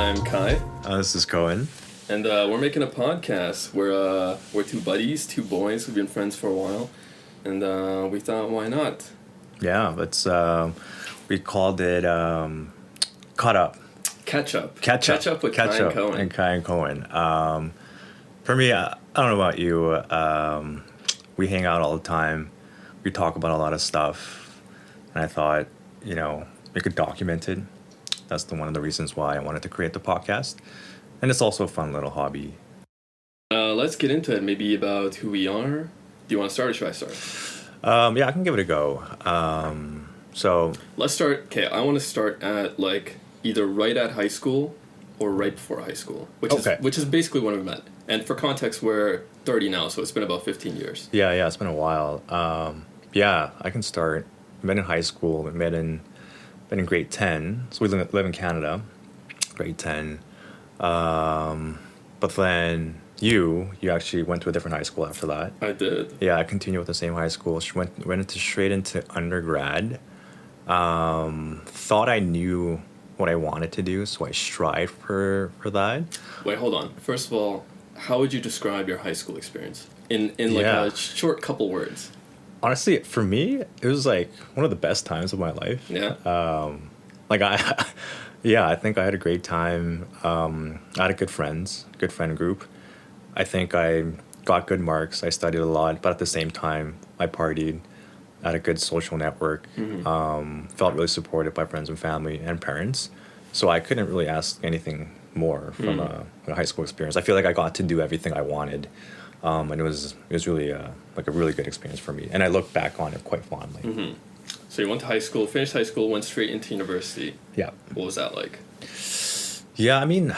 I'm Kai, This is Cowen. and we're making a podcast. We're two buddies, two boys. We've been friends for a while, and we thought, why not? Yeah, we called it Caught Up. Catch up. Catch up with Kai and Cowen. And Kai and Cowen. For me, I don't know about you. We hang out all the time. We talk about a lot of stuff. And I thought, we could document it. That's one of the reasons why I wanted to create the podcast. And it's also a fun little hobby. Let's get into it. Maybe about who we are. Do you want to start or should I start? Yeah, I can give it a go. Let's start. Okay, I want to start at either right at high school or right before high school, which is basically when we met. And for context, we're 30 now, so it's been about 15 years. Yeah, it's been a while. Yeah, I can start. Met in high school. Met in grade 10. So we live in Canada, grade 10. But then you actually went to a different high school after that. I did. Yeah, I continued with the same high school. She went straight into undergrad. Thought I knew what I wanted to do, so I strived for that. Wait, hold on. First of all, how would you describe your high school experience in a short couple words? Honestly, for me, it was one of the best times of my life. Yeah. I think I had a great time. I had good friend group. I think I got good marks. I studied a lot, but at the same time, I partied. I had a good social network. Mm-hmm. Felt really supported by friends and family and parents. So I couldn't really ask anything more from a high school experience. I feel like I got to do everything I wanted. And it was really a really good experience for me. And I look back on it quite fondly. Mm-hmm. So you went to high school, finished high school, went straight into university. Yeah. What was that like? Yeah, I mean,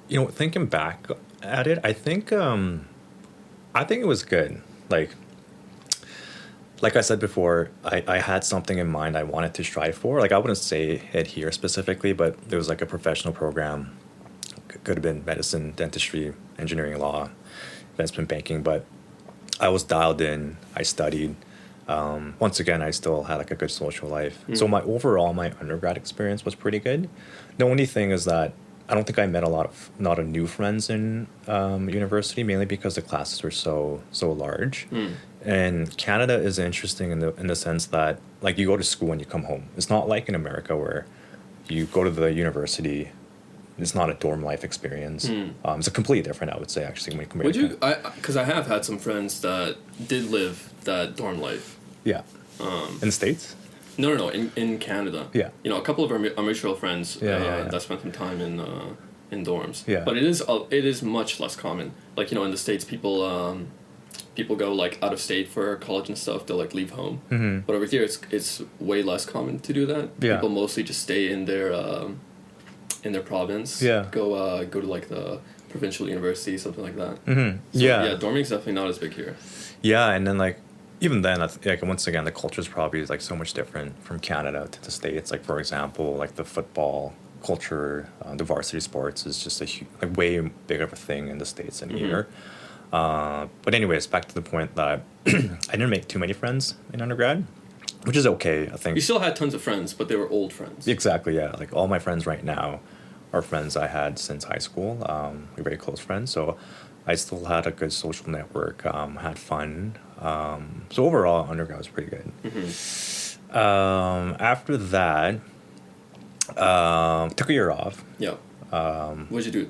thinking back at it, I think it was good. Like I said before, I had something in mind I wanted to strive for. I wouldn't say it here specifically, but there was a professional program. Could have been medicine, dentistry, engineering, law, investment banking, but I was dialed in. I studied. Once again, I still had a good social life. So my undergrad experience was pretty good. The only thing is that I don't think I met a lot of new friends in university, mainly because the classes were so large. And Canada is interesting in the sense that you go to school and you come home. It's not like in America where you go to the university. It's not a dorm life experience. It's a completely different, I would say, actually, when you compare. Would you? Because I have had some friends that did live that dorm life. Yeah. In the States? No. In Canada. Yeah. A couple of our mutual friends that spent some time in dorms. Yeah. But it is much less common. In the States, people go out of state for college and stuff. They'll leave home. Mm-hmm. But over here, it's way less common to do that. Yeah. People mostly just stay in their province. Yeah. Go to the provincial university, something like that. Mm-hmm. So, yeah. Dorming's definitely not as big here. Yeah, and then even then, once again, the culture is probably so much different from Canada to the States. For example, the football culture, the varsity sports is just a way bigger of a thing in the States than here. But anyways, back to the point that I didn't make too many friends in undergrad, which is okay, I think. You still had tons of friends, but they were old friends. Exactly, yeah. All my friends right now are friends I had since high school. We're very close friends, so I still had a good social network, had fun. So overall, undergrad was pretty good. Mm-hmm. After that, took a year off. Yeah. What'd you do?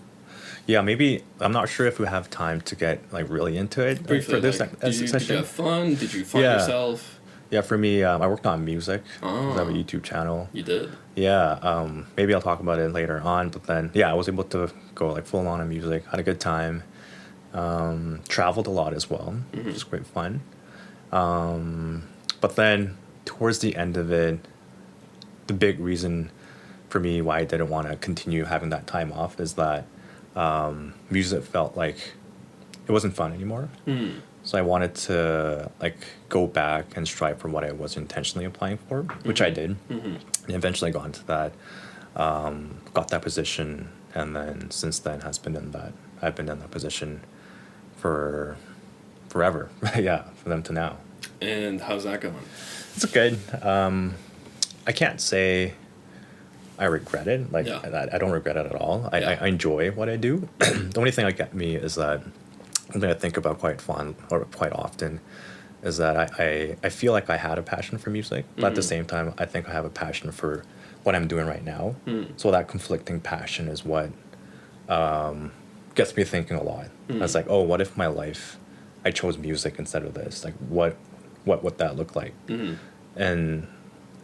Yeah, maybe, I'm not sure if we have time to get really into it. Briefly, for this did you have fun? Did you find yourself? Yeah, for me, I worked on music. Oh. I have a YouTube channel. You did? Yeah, maybe I'll talk about it later on. But then, I was able to go full on in music. Had a good time. Traveled a lot as well, which was great fun. But then, towards the end of it, the big reason for me why I didn't want to continue having that time off is that music felt like it wasn't fun anymore. So I wanted to go back and strive for what I was intentionally applying for, which I did. And eventually got into that, got that position, and then since then I've been in that position for forever. Yeah, for them to now. And how's that going? It's good. I can't say I regret it. Like I don't regret it at all. I enjoy what I do. The only thing that got me is that something I think about quite often is that I feel like I had a passion for music, but at the same time, I think I have a passion for what I'm doing right now. So that conflicting passion is what gets me thinking a lot. It's like, oh, what if my life, I chose music instead of this? Like, what would that look like? And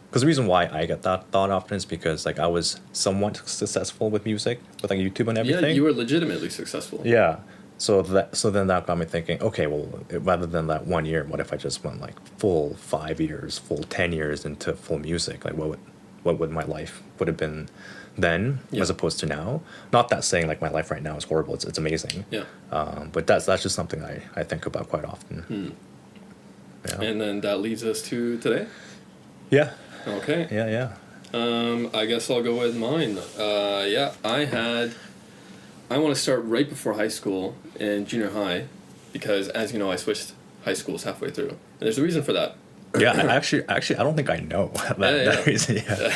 because the reason why I get that thought often is because like I was somewhat successful with music, with like YouTube and everything. Yeah, you were legitimately successful. Yeah. So then that got me thinking, okay, well, rather than that 1 year, what if I just went like full 5 years, full 10 years into full music? Like what would my life would have been then as opposed to now? Not that saying like my life right now is horrible. It's amazing. Yeah. But that's just something I think about quite often. Yeah. And then that leads us to today? Yeah. Okay. Yeah. I guess I'll go with mine. I want to start right before high school in junior high because, as you know, I switched high schools halfway through. And there's a reason for that. Yeah, actually, I don't think I know that reason. Yeah.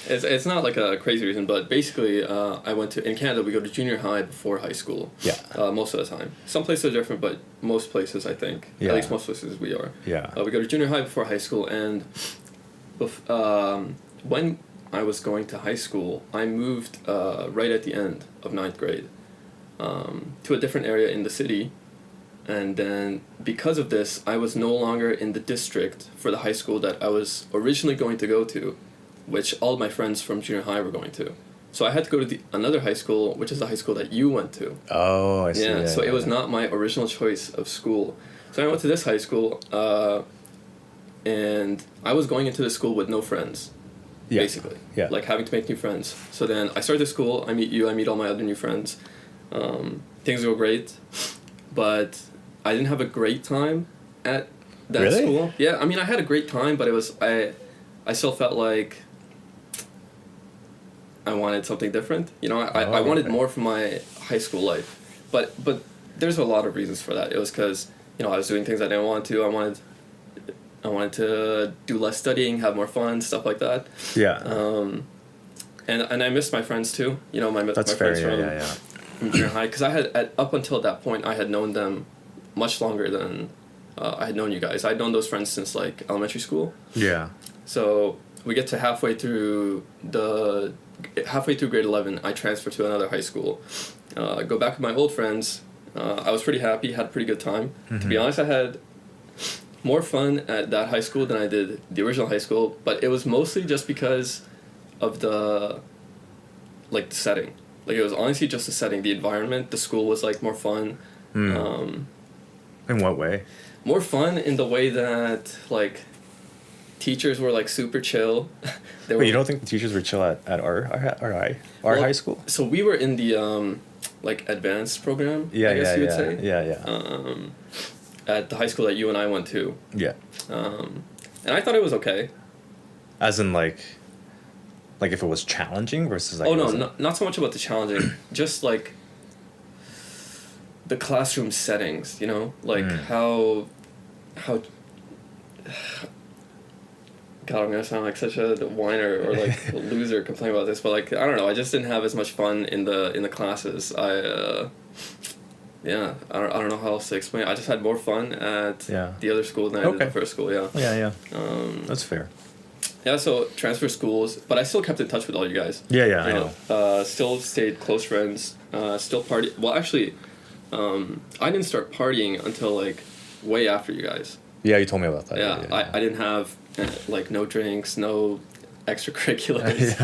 It's not like a crazy reason, but basically, in Canada, we go to junior high before high school. Yeah. Most of the time. Some places are different, but most places, I think. Yeah. At least most places we are. Yeah. We go to junior high before high school, and when I was going to high school, I moved right at the end of 9th grade to a different area in the city. And then because of this, I was no longer in the district for the high school that I was originally going to go to, which all my friends from junior high were going to. So I had to go to another high school, which is the high school that you went to. Oh, I see. Yeah, so it was not my original choice of school. So I went to this high school, and I was going into the school with no friends, basically. Yeah. Like having to make new friends. So then I start the school, I meet you, I meet all my other new friends. Things go great, but I didn't have a great time at that school. Yeah, I mean, I had a great time, but I still felt like I wanted something different. You know, I wanted more from my high school life. But there's a lot of reasons for that. It was because, you know, I was doing things I didn't want to. I wanted to do less studying, have more fun, stuff like that. Yeah. And I missed my friends too. You know, my friends from junior high, because I had up until that point I had known them much longer than I had known you guys. I had known those friends since like elementary school. Yeah. So we get to halfway through grade 11, I transfer to another high school. Go back with my old friends. I was pretty happy, had a pretty good time. Mm-hmm. To be honest, I had more fun at that high school than I did the original high school, but it was mostly just because of the setting. Like, it was honestly just the setting, the environment. The school was like more fun. In what way? More fun in the way that like teachers were like super chill. Wait, you don't think the teachers were chill at our high school? So we were in the like advanced program. I guess you would say. Yeah. At the high school that you and I went to. Yeah. And I thought it was okay. As in like if it was challenging versus like. Oh no, not so much about the challenging, just like the classroom settings, you know, like how. God, I'm gonna sound like such a whiner or like a loser complaining about this, but like I don't know, I just didn't have as much fun in the classes. I don't know how else to explain it. I just had more fun at the other school than I did at the first school. Yeah. That's fair. Yeah, so transfer schools, but I still kept in touch with all you guys. I know. Still stayed close friends. Still party. Well, actually, I didn't start partying until like way after you guys. Yeah, you told me about that. Yeah. I didn't have like no drinks, no extracurriculars,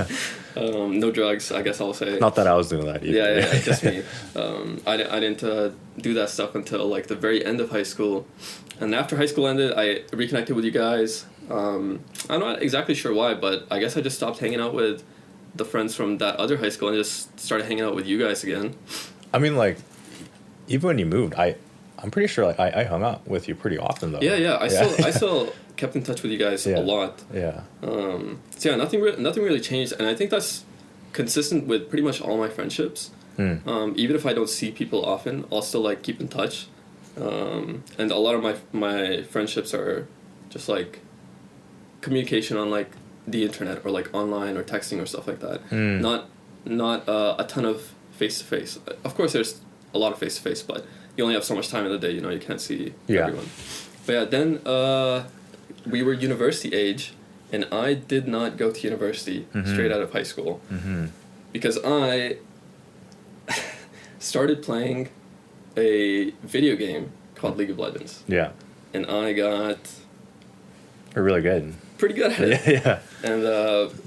no drugs. I guess I'll say. Not that I was doing that either. Yeah, just me. I didn't do that stuff until like the very end of high school, and after high school ended, I reconnected with you guys. I'm not exactly sure why, but I guess I just stopped hanging out with the friends from that other high school and just started hanging out with you guys again. I mean, like, even when you moved, I'm pretty sure like I hung out with you pretty often though. Yeah. I still kept in touch with you guys a lot. Yeah. So yeah, nothing really changed, and I think that's consistent with pretty much all my friendships. Even if I don't see people often, I'll still like keep in touch. And a lot of my friendships are just like communication on like the internet or like online or texting or stuff like that. Mm. Not a ton of face to face. Of course, there's a lot of face to face, but you only have so much time in the day. You know, you can't see everyone. But yeah, then we were university age, and I did not go to university straight out of high school because I started playing a video game called League of Legends. Yeah. And I got We're really good. pretty good at it. Yeah. And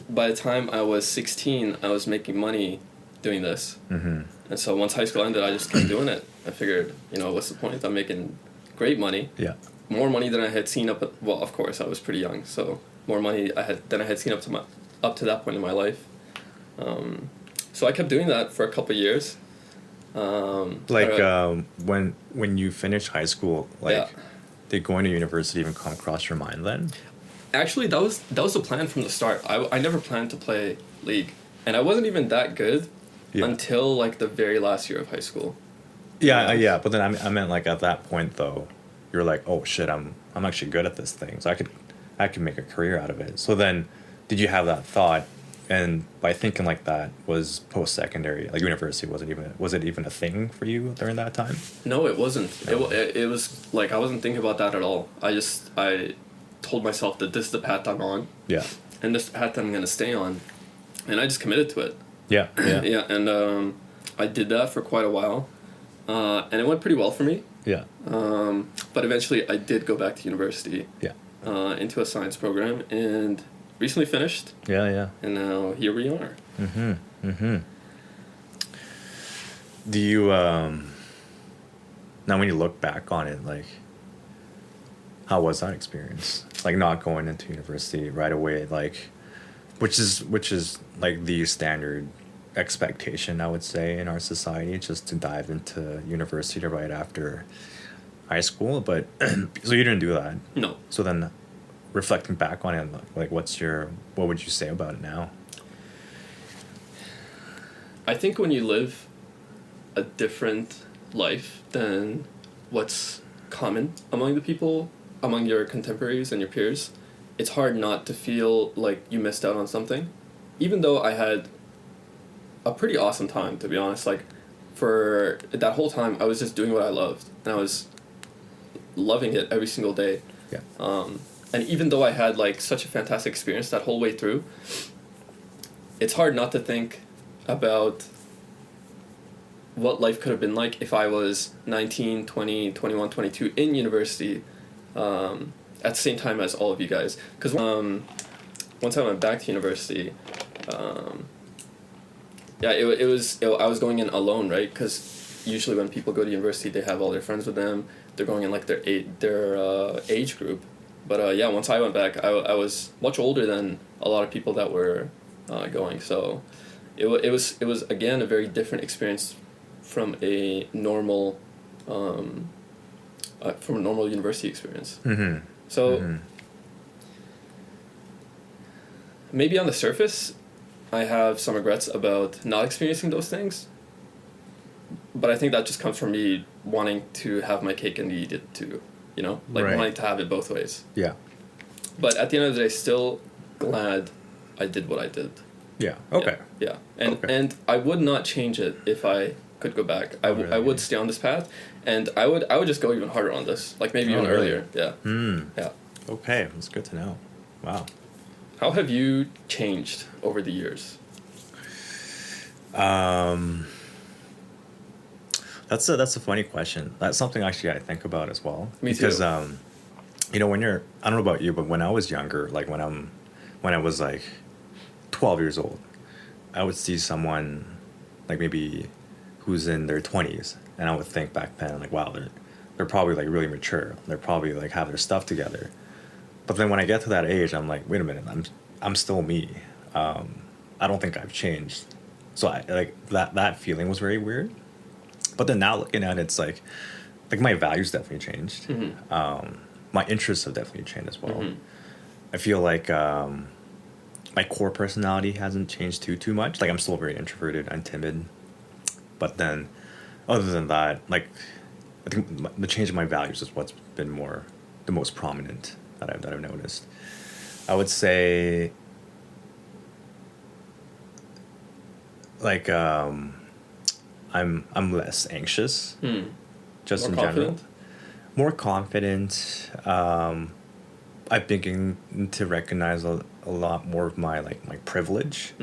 by the time I was 16, I was making money doing this. Mm-hmm. And so once high school ended, I just kept doing it. I figured, you know, what's the point? I'm making great money. Yeah. More money than I had seen well, of course, I was pretty young, so more money than I had seen up to that point in my life. So I kept doing that for a couple of years. When you finished high school, did going to university even come across your mind then? Actually, that was the plan from the start. I never planned to play League, and I wasn't even that good until like the very last year of high school. Yeah. But then I meant like at that point though, you're like, oh shit, I'm actually good at this thing, so I could make a career out of it. So then, did you have that thought? And by thinking like that, was post-secondary, like university, was it even a thing for you during that time? No, it wasn't. No. It was like I wasn't thinking about that at all. I told myself that this is the path I'm on. Yeah. And this is the path that I'm gonna stay on, and I just committed to it. Yeah. Yeah, and I did that for quite a while, and it went pretty well for me. Yeah. But eventually, I did go back to university. Yeah. Into a science program, and recently finished. Yeah. And now here we are. Do you now when you look back on it, like, how was that experience? Like not going into university right away, like, which is like the standard expectation, I would say, in our society, just to dive into university right after high school. But so you didn't do that. No. So then, reflecting back on it, like, what would you say about it now? I think when you live a different life than what's common among the people, among your contemporaries and your peers, it's hard not to feel like you missed out on something. Even though I had a pretty awesome time, to be honest. Like, for that whole time, I was just doing what I loved, and I was loving it every single day. Yeah. And even though I had like such a fantastic experience that whole way through, it's hard not to think about what life could have been like if I was 19, 20, 21, 22 in university at the same time as all of you guys. Because once I went back to university, I was going in alone, right? Because usually when people go to university, they have all their friends with them. They're going in like their age group. But once I went back, I was much older than a lot of people that were going. So it was again a very different experience from a normal university experience. Mm-hmm. So maybe on the surface, I have some regrets about not experiencing those things. But I think that just comes from me wanting to have my cake and eat it too. You know, like wanting to have it both ways. Yeah. But at the end of the day, still glad I did what I did. Yeah. Okay. Yeah. And I would not change it if I could go back. I would stay on this path, and I would just go even harder on this, like maybe even earlier. Yeah. Yeah. Okay, that's good to know. Wow. How have you changed over the years? That's a funny question. That's something actually I think about as well. Me too. Because when you're, I don't know about you, but when I was younger, like when I was like 12 years old, I would see someone like maybe who's in their 20s, and I would think back then like, wow, they're probably like really mature. They're probably like have their stuff together. But then when I get to that age, I'm like, wait a minute, I'm still me. I don't think I've changed. So I like that feeling was very weird. But then now looking at it, it's like my values definitely changed. Mm-hmm. My interests have definitely changed as well. Mm-hmm. I feel like my core personality hasn't changed too much. Like I'm still very introverted and timid. But then, other than that, like I think the change in my values is what's been the most prominent that I've noticed. I would say like I'm less anxious, just More in confident? general. More confident. I'm beginning to recognize a lot more of my my privilege.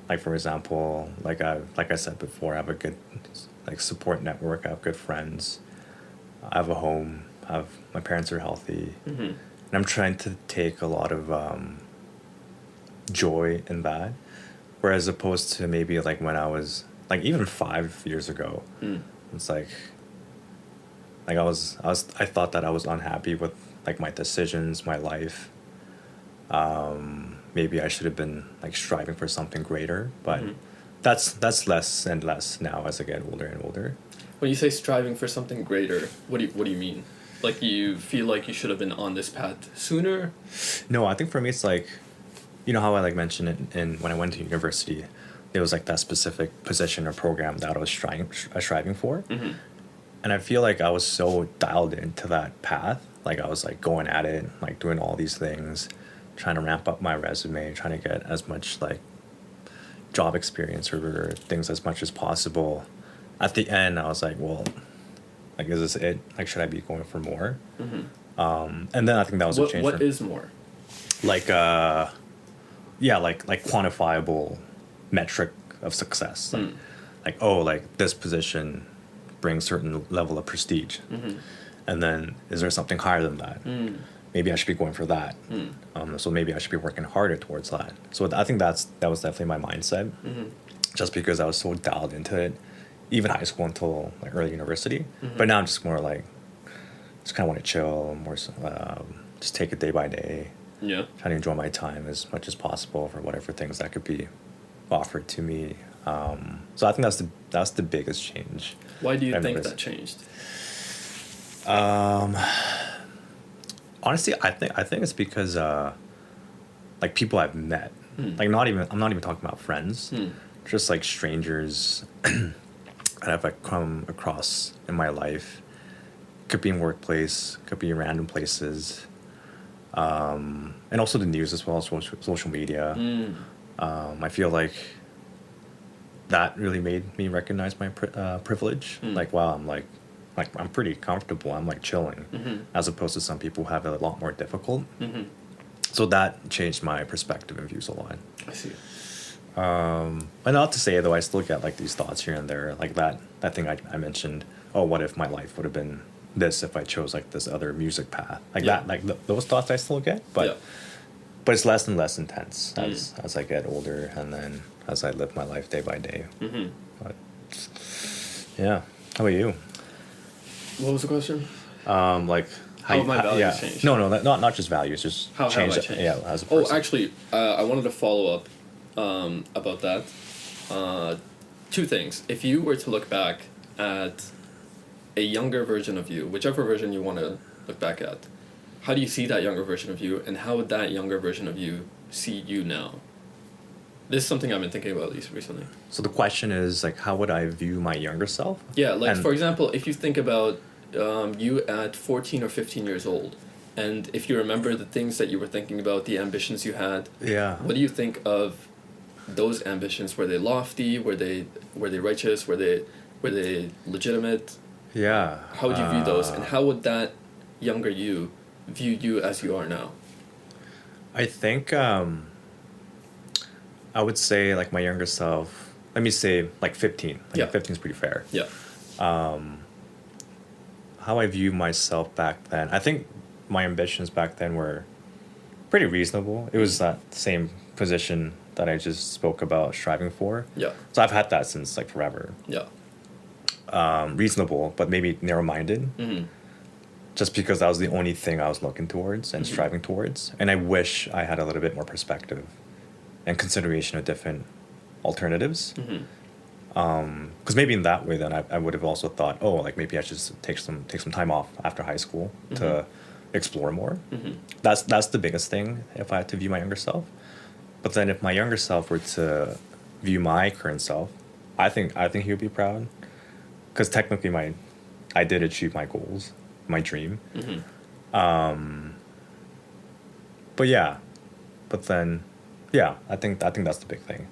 Like for example, like I said before, I have a good like support network. I have good friends. I have a home. My parents are healthy, and I'm trying to take a lot of joy in that. Whereas opposed to maybe like when I was like even 5 years ago, it's I thought that I was unhappy with like my decisions, my life. Maybe I should have been like striving for something greater, but that's less and less now as I get older and older. When you say striving for something greater, what do you mean? Like you feel like you should have been on this path sooner? No, I think for me it's like, you know how I like mentioned it in when I went to university, there was like that specific position or program that I was striving for, and I feel like I was so dialed into that path. Like I was like going at it, like doing all these things, trying to ramp up my resume, trying to get as much like job experience or things as much as possible. At the end, I was like, well, like, is this it? Like, should I be going for more? And then I think that was a change. What is more? Like, yeah, like quantifiable metric of success. Like, oh, like this position brings certain level of prestige. And then is there something higher than that? Maybe I should be going for that. So maybe I should be working harder towards that. So I think that was definitely my mindset. Just because I was so dialed into it, even high school until like early university. But now I'm just more like, just kind of want to chill, more just take it day by day. Yeah. Trying to enjoy my time as much as possible for whatever things that could be offered to me. So I think that's the biggest change. Why do you think that changed? Honestly, I think it's because like people I've met, like I'm not even talking about friends, just like strangers that I've like come across in my life. Could be in workplace, could be in random places, and also the news as well, social media. I feel like that really made me recognize my privilege. Like, wow, I'm pretty comfortable. I'm like chilling, as opposed to some people who have it a lot more difficult. So that changed my perspective and views a lot. I see. And not to say though, I still get like these thoughts here and there, like that thing I mentioned. Oh, what if my life would have been this if I chose like this other music path? Like that, like those thoughts I still get, but it's less and less intense as I get older and then as I live my life day by day. But yeah, how about you? What was the question? Like how have my values changed? No, not just values, just how change. Have I changed? Yeah, as a person. Oh, actually, I wanted to follow up about that. Two things. If you were to look back at a younger version of you, whichever version you want to look back at, how do you see that younger version of you, and how would that younger version of you see you now? This is something I've been thinking about at least recently. So the question is, like, how would I view my younger self? Yeah, like, for example, if you think about you at 14 or 15 years old, and if you remember the things that you were thinking about, the ambitions you had, what do you think of those ambitions? Were they lofty? Were they righteous? Were they legitimate? Yeah. How would you view those, and how would that younger you view you as you are now? I think I would say like my younger self. Let me say like 15. Like 15 is pretty fair. Yeah. How I view myself back then, I think my ambitions back then were pretty reasonable. It was that same position that I just spoke about striving for. Yeah. So I've had that since like forever. Yeah. Reasonable, but maybe narrow-minded. Just because that was the only thing I was looking towards and striving towards. And I wish I had a little bit more perspective and consideration of different alternatives. Because maybe in that way, then I would have also thought, oh, like maybe I should just take some time off after high school to explore more. That's the biggest thing if I had to view my younger self. But then if my younger self were to view my current self, I think he would be proud. Because technically I did achieve my goals, my dream. But yeah, I think that's the big thing.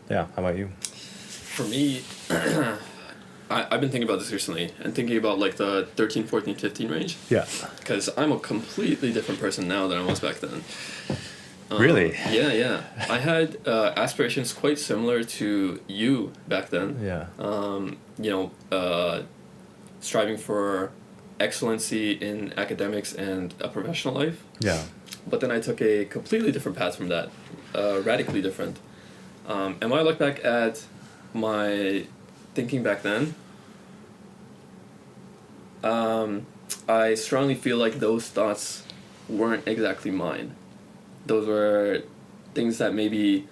Yeah. How about you? For me, I've been thinking about this recently and thinking about like the 13, 14, 15 range. Yeah. Because I'm a completely different person now than I was back then. Really? Yeah. I had aspirations quite similar to you back then. Yeah. Striving for excellency in academics and a professional life. Yeah. But then I took a completely different path from that, radically different. And when I look back at my thinking back then, I strongly feel like those thoughts weren't exactly mine. Those were things that maybe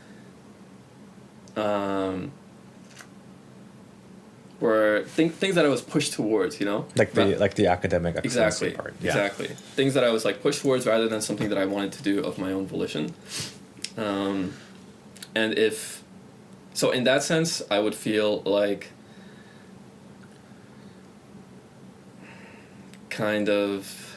were things that I was pushed towards, you know? Like the academic excellence part. Yeah. Exactly. Things that I was like pushed towards rather than something that I wanted to do of my own volition. So in that sense, I would feel like kind of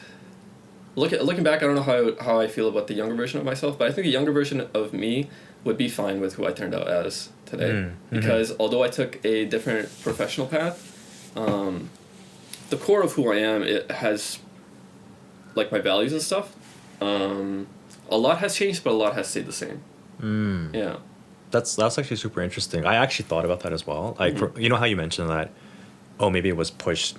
looking back, I don't know how I feel about the younger version of myself, but I think the younger version of me would be fine with who I turned out as today. Mm-hmm. Because although I took a different professional path, the core of who I am, it has like my values and stuff. A lot has changed, but a lot has stayed the same. Yeah. That's actually super interesting. I actually thought about that as well. Like, you know how you mentioned that, maybe it was pushed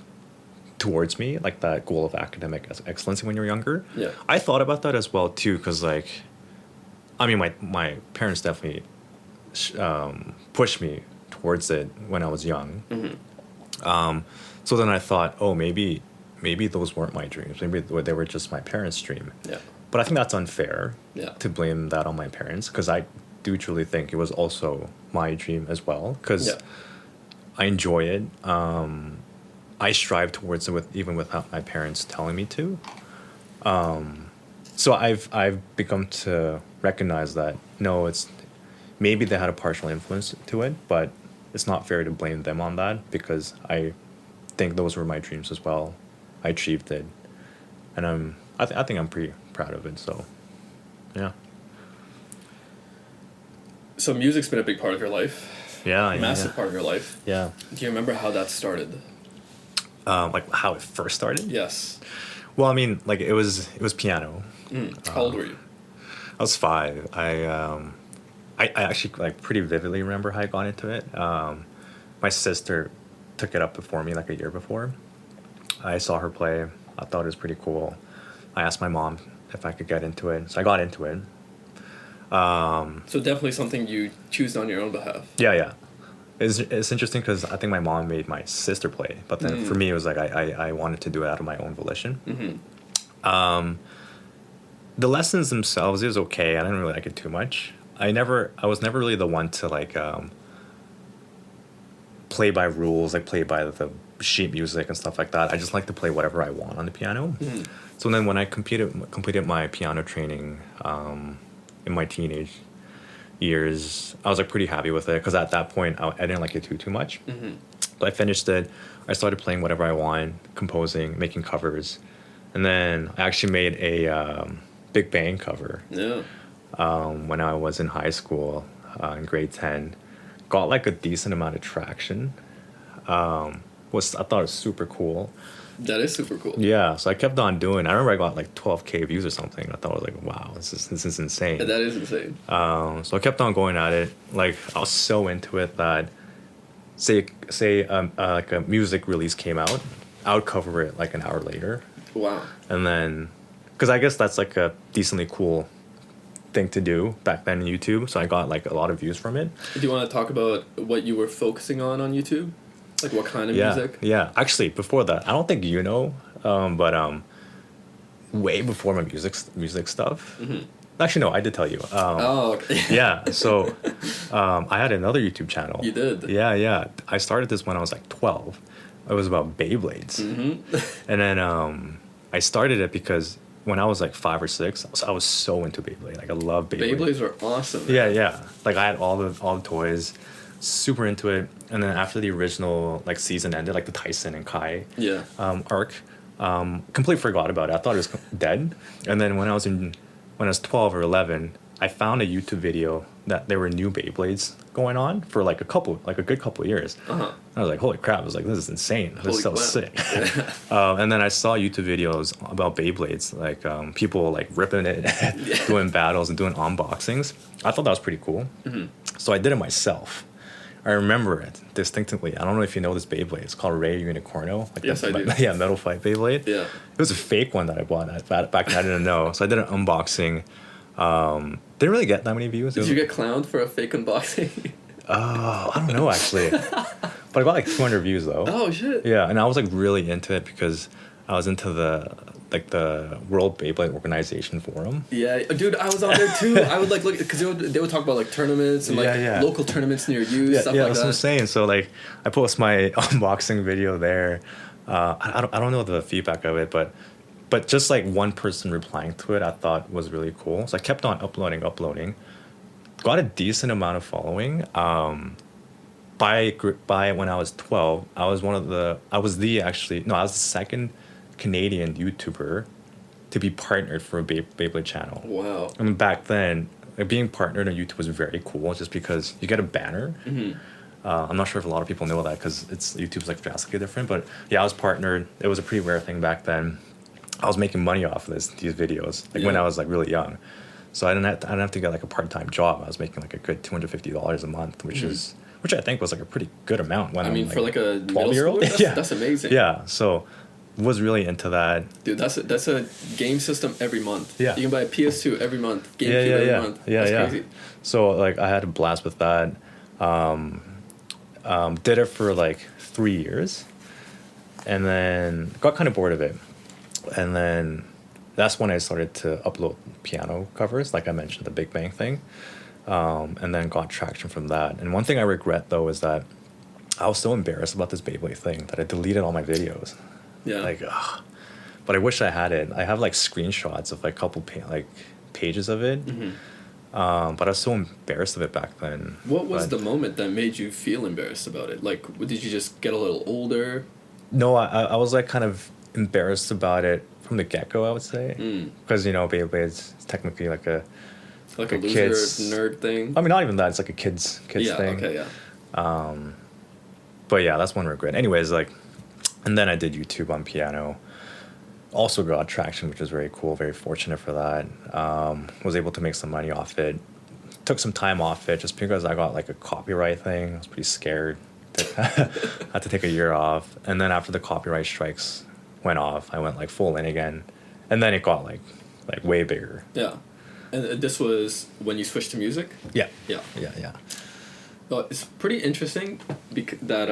towards me, like that goal of academic excellence when you're younger. Yeah. I thought about that as well too, because like, I mean, my parents definitely pushed me towards it when I was young. So then I thought, maybe those weren't my dreams. Maybe they were just my parents' dream. Yeah. But I think that's unfair. Yeah. To blame that on my parents, because I do truly think it was also my dream as well, because I enjoy it. I strive towards it even without my parents telling me to. So I've become to recognize that no, it's maybe they had a partial influence to it, but it's not fair to blame them on that, because I think those were my dreams as well. I achieved it, and I think I'm pretty proud of it. So, yeah. So music's been a big part of your life. Yeah, a massive part of your life. Yeah. Do you remember how that started? Like how it first started? Yes. Well, I mean, like it was piano. How old were you? I was 5. I actually like pretty vividly remember how I got into it. My sister took it up before me, like a year before. I saw her play. I thought it was pretty cool. I asked my mom if I could get into it, so I got into it. So definitely something you choose on your own behalf. Yeah. It's interesting because I think my mom made my sister play, but then for me it was like I wanted to do it out of my own volition. The lessons themselves, it was okay. I didn't really like it too much. I was never really the one to like play by rules, like play by the sheet music and stuff like that. I just like to play whatever I want on the piano. So then when I completed my piano training in my teenage years, I was like pretty happy with it, because at that point I didn't like it too much. But I finished it. I started playing whatever I want, composing, making covers, and then I actually made a Big Bang cover. Yeah. When I was in high school, in grade 10, got like a decent amount of traction. I thought it was super cool. That is super cool. Yeah, so I kept on doing. I remember I got like 12K views or something. I thought I was like, wow, this is insane. That is insane. So I kept on going at it. Like I was so into it that say like a music release came out, I would cover it like an hour later. Wow. And then, because I guess that's like a decently cool thing to do back then on YouTube. So I got like a lot of views from it. Do you want to talk about what you were focusing on YouTube? Like what kind of music? Yeah. Actually, before that, I don't think you know, but way before my music stuff. Actually, no, I did tell you. Okay. Yeah. So I had another YouTube channel. You did? Yeah. I started this when I was like 12. It was about Beyblades. And then I started it because when I was like 5 or 6, I was so into Beyblade. Like I love Beyblade. Beyblades are awesome. Yeah. Like I had all the toys, super into it. And then after the original like season ended, like the Tyson and Kai arc, completely forgot about it. I thought it was dead. And then when I was 12 or 11, I found a YouTube video that there were new Beyblades going on for like a good couple of years. Uh-huh. I was like, holy crap! I was like, this is insane. This is so Holy sick. crap. And then I saw YouTube videos about Beyblades, like people like ripping it, doing battles and doing unboxings. I thought that was pretty cool. Mm-hmm. So I did it myself. I remember it distinctly. I don't know if you know this Beyblade. It's called Ray Unicorno. Like Yes, I do. Yeah, Metal Fight Beyblade. Yeah. It was a fake one that I bought back then. I didn't know. So I did an unboxing. Didn't really get that many views. Did you get clowned for a fake unboxing? I don't know actually. But I got like 200 views though. Oh shit. Yeah, and I was like really into it because I was into the World Beyblade Organization forum. Yeah, dude, I was on there too. I would like look because they would talk about like tournaments and like local tournaments near you, stuff like that's that. what I'm saying. So like, I post my unboxing video there. I don't know the feedback of it, but just like one person replying to it, I thought was really cool. So I kept on uploading. Got a decent amount of following. By when I was 12, I was the second Canadian YouTuber to be partnered for a Beyblade channel. Wow. I mean, back then, like, being partnered on YouTube was very cool, just because you get a banner. Mm-hmm. I'm not sure if a lot of people know that because YouTube's like drastically different. But yeah, I was partnered. It was a pretty rare thing back then. I was making money off of these videos, like when I was like really young. So I didn't have to get like a part-time job. I was making like a good $250 a month, which I think was like a pretty good amount when I'm for like a 12-year-old. That's amazing. Yeah, so was really into that. Dude, that's a game system every month. Yeah. You can buy a PS2 every month, GameCube every month. That's crazy. So like I had a blast with that. Did it for like 3 years, and then got kind of bored of it. And then that's when I started to upload piano covers, like I mentioned, the Big Bang thing. And then got traction from that. And one thing I regret, though, is that I was so embarrassed about this Beyblade thing that I deleted all my videos. Yeah. Like, ugh. But I wish I had it. I have like screenshots of like a couple pages of it. Mm-hmm. But I was so embarrassed of it back then. What was the moment that made you feel embarrassed about it? Like, did you just get a little older? No, I was like kind of embarrassed about it from the get-go, I would say. Because, Beyblade's technically like a loser nerd thing. I mean, not even that. It's like a kids thing. Okay, yeah. But yeah, that's one regret. Anyways, like, and then I did YouTube on piano. Also got traction, which was very cool. Very fortunate for that. Was able to make some money off it. Took some time off it just because I got like a copyright thing. I was pretty scared. Had to take a year off. And then after the copyright strikes went off, I went like full in again. And then it got like way bigger. Yeah. And this was when you switched to music? Yeah. Yeah. Yeah. Well, it's pretty interesting that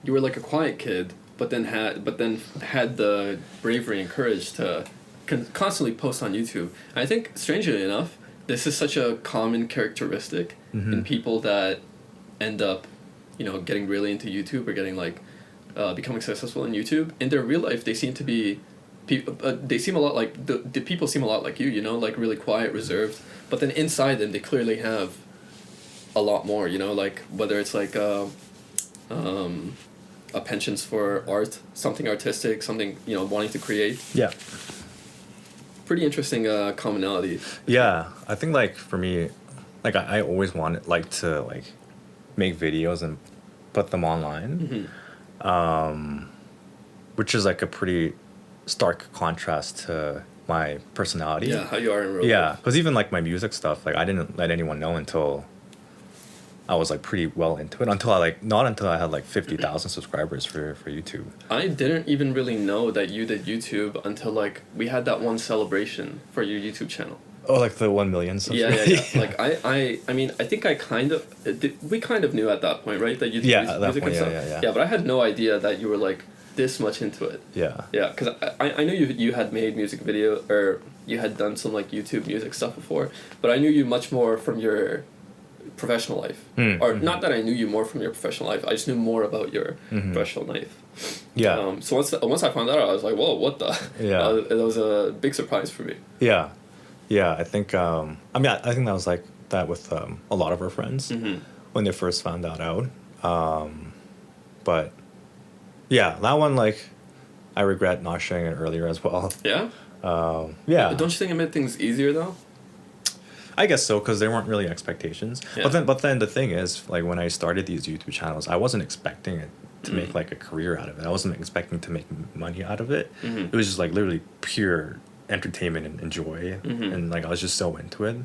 you were like a quiet kid, but then had the bravery and courage to constantly post on YouTube. And I think, strangely enough, this is such a common characteristic in people that end up, getting really into YouTube or getting like becoming successful in YouTube. In their real life, they seem to be. They seem a lot like the people seem a lot like you, like really quiet, reserved. But then inside them, they clearly have a lot more, like whether it's like a penchant for art, something artistic, something wanting to create. Yeah. Pretty interesting commonality. Yeah, I think like for me, like I always wanted to make videos and put them online, which is like a pretty stark contrast to my personality. Yeah, how you are in real life. Yeah, because even like my music stuff, like I didn't let anyone know until I was like pretty well into it. Not until I had like 50,000 subscribers for YouTube. I didn't even really know that you did YouTube until like we had that one celebration for your YouTube channel. Oh, like the 1 million subscribers. Yeah. Like I mean, I think we kind of knew at that point, right? That you did music and stuff. Yeah, but I had no idea that you were like this much into it. Yeah, because I knew you had made music video, or you had done some like YouTube music stuff before, but I knew you much more from your professional life. Not that I knew you more from your professional life, I just knew more about your professional life. Yeah. So once I found that out, I was like, whoa, what the? Yeah. It was a big surprise for me. Yeah, I think I think that was like that with a lot of our friends when they first found that out. But yeah, that one, like, I regret not sharing it earlier as well. Yeah? Yeah. Don't you think it made things easier, though? I guess so, because there weren't really expectations. Yeah. But then the thing is, like when I started these YouTube channels, I wasn't expecting it to make like a career out of it. I wasn't expecting to make money out of it. It was just like literally pure entertainment and joy, and like I was just so into it.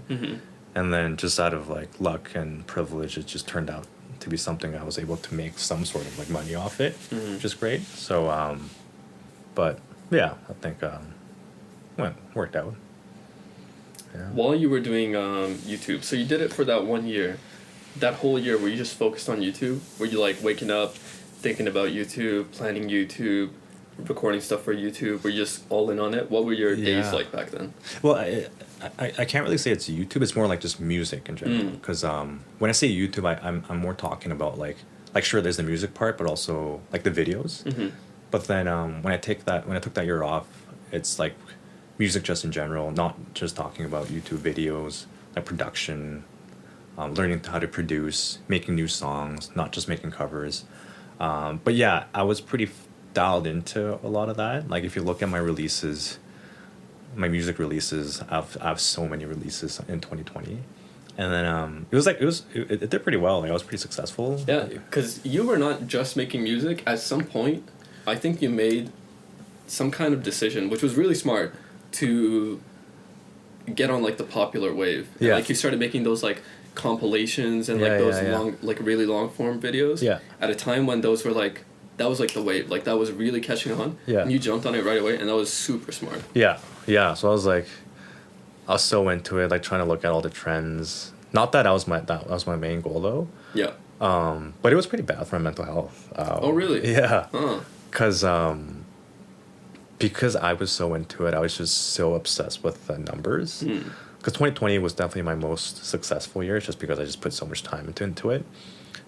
And then just out of like luck and privilege, it just turned out to be something I was able to make some sort of like money off it, which is great. So, but yeah, I think worked out. Yeah. While you were doing YouTube, so you did it for that 1 year. That whole year, were you just focused on YouTube? Were you like waking up, thinking about YouTube, planning YouTube, recording stuff for YouTube? Were you just all in on it? What were your days like back then? Well, I can't really say it's YouTube. It's more like just music in general. Because when I say YouTube, I'm more talking about like sure, there's the music part, but also like the videos. But then when I took that year off, it's like music just in general, not just talking about YouTube videos, like production, learning how to produce, making new songs, not just making covers. But yeah, I was pretty dialed into a lot of that. Like if you look at my releases, my music releases, I have so many releases in 2020. And then it did pretty well. Like I was pretty successful. Yeah, because you were not just making music. At some point, I think you made some kind of decision, which was really smart, to get on like the popular wave. Yeah. Like you started making those like compilations and like those long, like really long form videos. Yeah. At a time when those were like, that was like the wave. Like that was really catching on. Yeah. And you jumped on it right away, and that was super smart. Yeah. Yeah. So I was so into it, like trying to look at all the trends. Not that that was my main goal though. Yeah. But it was pretty bad for my mental health. Oh really? Yeah. Huh. Because I was so into it, I was just so obsessed with the numbers. Because 2020 was definitely my most successful year, just because I just put so much time into it.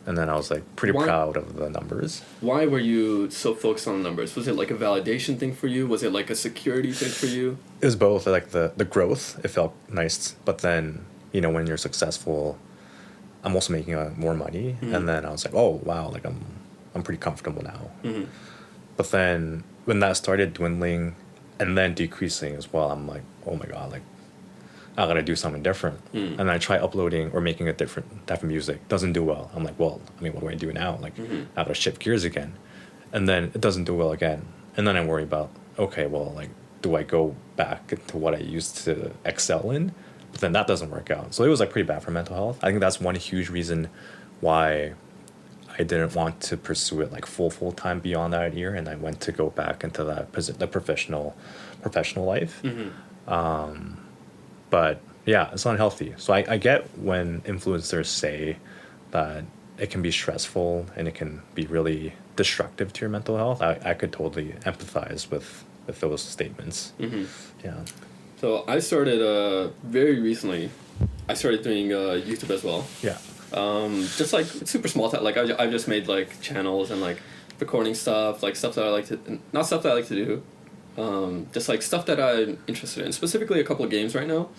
And then I was like pretty proud of the numbers. Why were you so focused on the numbers? Was it like a validation thing for you? Was it like a security thing for you? It was both. Like the growth, it felt nice. But then, when you're successful, I'm also making more money. And then I was like, oh wow, like I'm pretty comfortable now. But then when that started dwindling and then decreasing as well, I'm like, oh my god, like I gotta do something different. And I try uploading or making a different type of music. Doesn't do well. I'm like, well, I mean, what do I do now? Like I gotta shift gears again. And then it doesn't do well again. And then I worry about, okay, well, like, do I go back to what I used to excel in? But then that doesn't work out. So it was like pretty bad for mental health. I think that's one huge reason why I didn't want to pursue it like full time beyond that year, and I went to go back into the professional life. But yeah, it's unhealthy. So I get when influencers say that it can be stressful and it can be really destructive to your mental health. I could totally empathize with those statements. Yeah. So I started very recently. I started doing YouTube as well. Yeah. Just like super small time. Like I've just made like channels and like recording stuff, like stuff that I like to, not stuff that I like to do, just like stuff that I'm interested in. Specifically, a couple of games right now,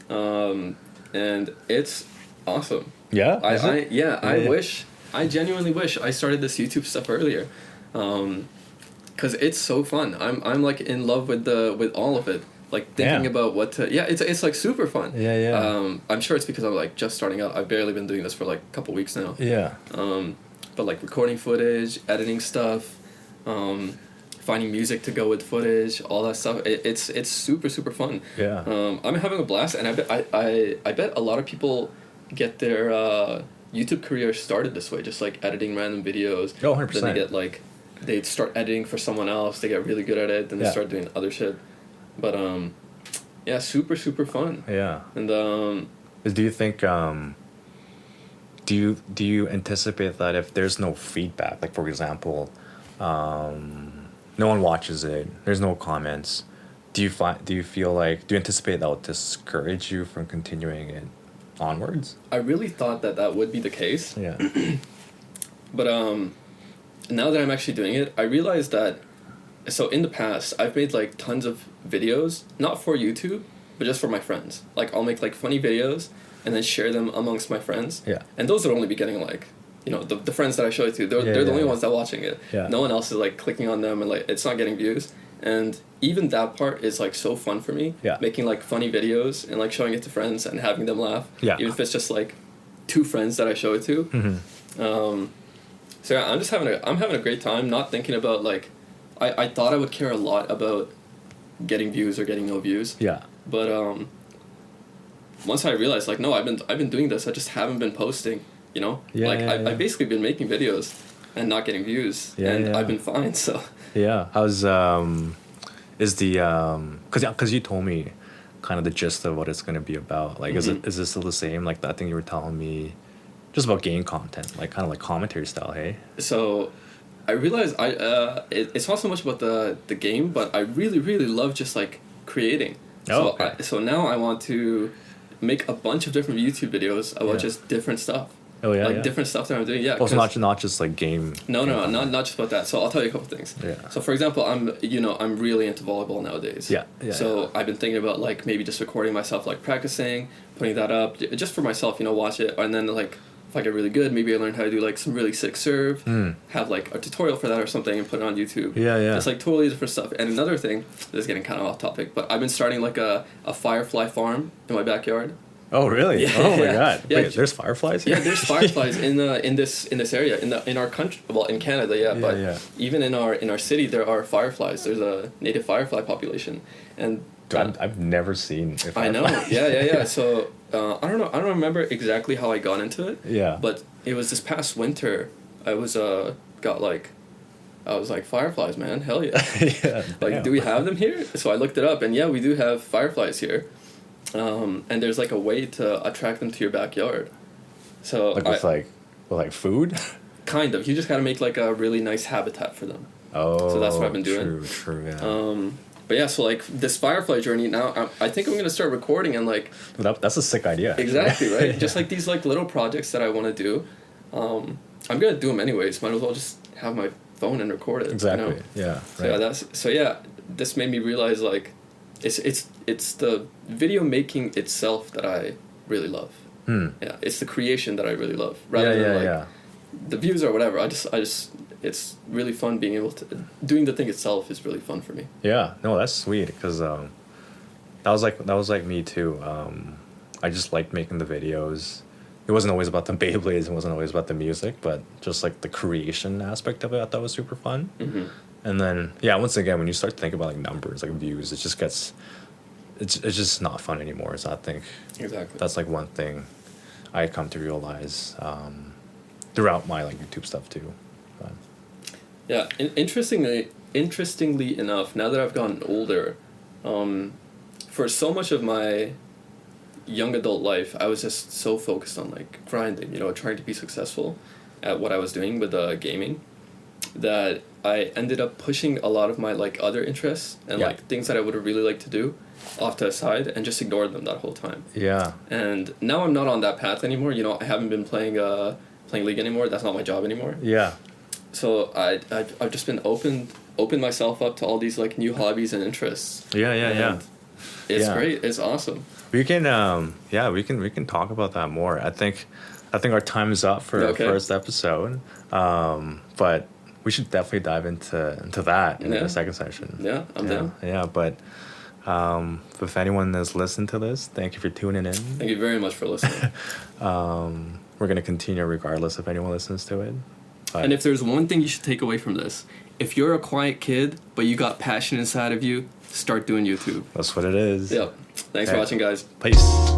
and it's awesome. Yeah. I genuinely wish I started this YouTube stuff earlier, because it's so fun. I'm like in love with all of it. Like thinking about what to, it's like super fun. Yeah. I'm sure it's because I'm like just starting out. I've barely been doing this for like a couple weeks now. Yeah. But like recording footage, editing stuff, finding music to go with footage, all that stuff. It's super fun. Yeah. I'm having a blast, and I bet a lot of people get their YouTube career started this way, just like editing random videos. Oh, 100%. Then they start editing for someone else. They get really good at it. Then they start doing other shit. But super fun. Yeah. And do you think do you anticipate that if there's no feedback, like for example, no one watches it, there's no comments, do you anticipate that will discourage you from continuing it onwards? I really thought that would be the case. Yeah. But now that I'm actually doing it, I realized that. So in the past, I've made like tons of videos, not for YouTube, but just for my friends. Like I'll make like funny videos and then share them amongst my friends. Yeah. And those would only be getting like, the friends that I show it to, they're the only ones that are watching it. Yeah. No one else is like clicking on them, and like it's not getting views. And even that part is like so fun for me. Yeah. Making like funny videos and like showing it to friends and having them laugh. Yeah. Even if it's just like 2 friends that I show it to. Mm-hmm. So yeah, I'm having a great time, not thinking about like, I thought I would care a lot about getting views or getting no views. Yeah. But once I realized like, no, I've been doing this, I just haven't been posting, you know? Yeah, like yeah, I've basically been making videos and not getting views. Yeah, and yeah. I've been fine, so. Yeah. How's is the cause you told me kind of the gist of what it's gonna be about. Like is this still the same? Like that thing you were telling me just about game content, like kind of like commentary style, hey? So I realized it's not so much about the game, but I really, really love just like creating. Oh, so okay. so now I want to make a bunch of different YouTube videos about just different stuff. Oh yeah, like yeah. different stuff that I'm doing. Yeah. Also not just like game. No, game not just about that. So I'll tell you a couple things. Yeah. So for example, I'm really into volleyball nowadays. Yeah. So I've been thinking about like maybe just recording myself like practicing, putting that up just for myself, watch it, and then like if I get really good, maybe I learn how to do like some really sick serve, have like a tutorial for that or something, and put it on YouTube. Yeah. It's like totally different stuff. And another thing, this is getting kind of off topic, but I've been starting like a firefly farm in my backyard. Oh really? Yeah, Oh my yeah. god! Yeah. Wait, there's fireflies here. Yeah, there's fireflies in this area in our country. Well, in Canada, but even in our city, there are fireflies. There's a native firefly population, and Dude, I've never seen a firefly. I know. Yeah. So I don't know. I don't remember exactly how I got into it. Yeah. But it was this past winter. I was like, fireflies, man, hell yeah. Yeah. Like, damn. do we have them here? So I looked it up, and yeah, we do have fireflies here. And there's like a way to attract them to your backyard. So with food? kind of. You just gotta make like a really nice habitat for them. Oh. So that's what I've been doing. True. Yeah. But yeah, so like this firefly journey now, I think I'm gonna start recording and like. That's a sick idea. Actually. Exactly right. Yeah. Just like these like little projects that I want to do. I'm gonna do them anyways. Might as well just have my phone and record it. Exactly. Yeah. Right. So this made me realize like, it's the video making itself that I really love. Yeah, it's the creation that I really love. Rather than like the views or whatever. I just it's really fun being able to doing the thing itself is really fun for me. Yeah. No, that's sweet because that was like me too. I just liked making the videos. It wasn't always about the Beyblades. It wasn't always about the music, but just like the creation aspect of it, I thought was super fun. Mm-hmm. And then, once again, when you start to think about like numbers, like views, it just gets, it's just not fun anymore. So I think Exactly. that's like one thing I come to realize throughout my like YouTube stuff too. But. Yeah, interestingly enough, now that I've gotten older, for so much of my young adult life, I was just so focused on like grinding, trying to be successful at what I was doing with gaming, that I ended up pushing a lot of my like other interests and like things that I would have really liked to do off to the side and just ignored them that whole time. Yeah. And now I'm not on that path anymore. I haven't been playing League anymore. That's not my job anymore. Yeah. So I've just been opened myself up to all these like new hobbies and interests. Yeah. It's great. It's awesome. We can we can talk about that more. I think our time is up for our first episode. But we should definitely dive into that in the second session. Yeah, I'm down. Yeah, but if anyone has listened to this, thank you for tuning in. Thank you very much for listening. We're gonna continue regardless if anyone listens to it. But and if there's one thing you should take away from this, if you're a quiet kid but you got passion inside of you, start doing YouTube. That's what it is. Yep. Thanks for watching, guys. Peace.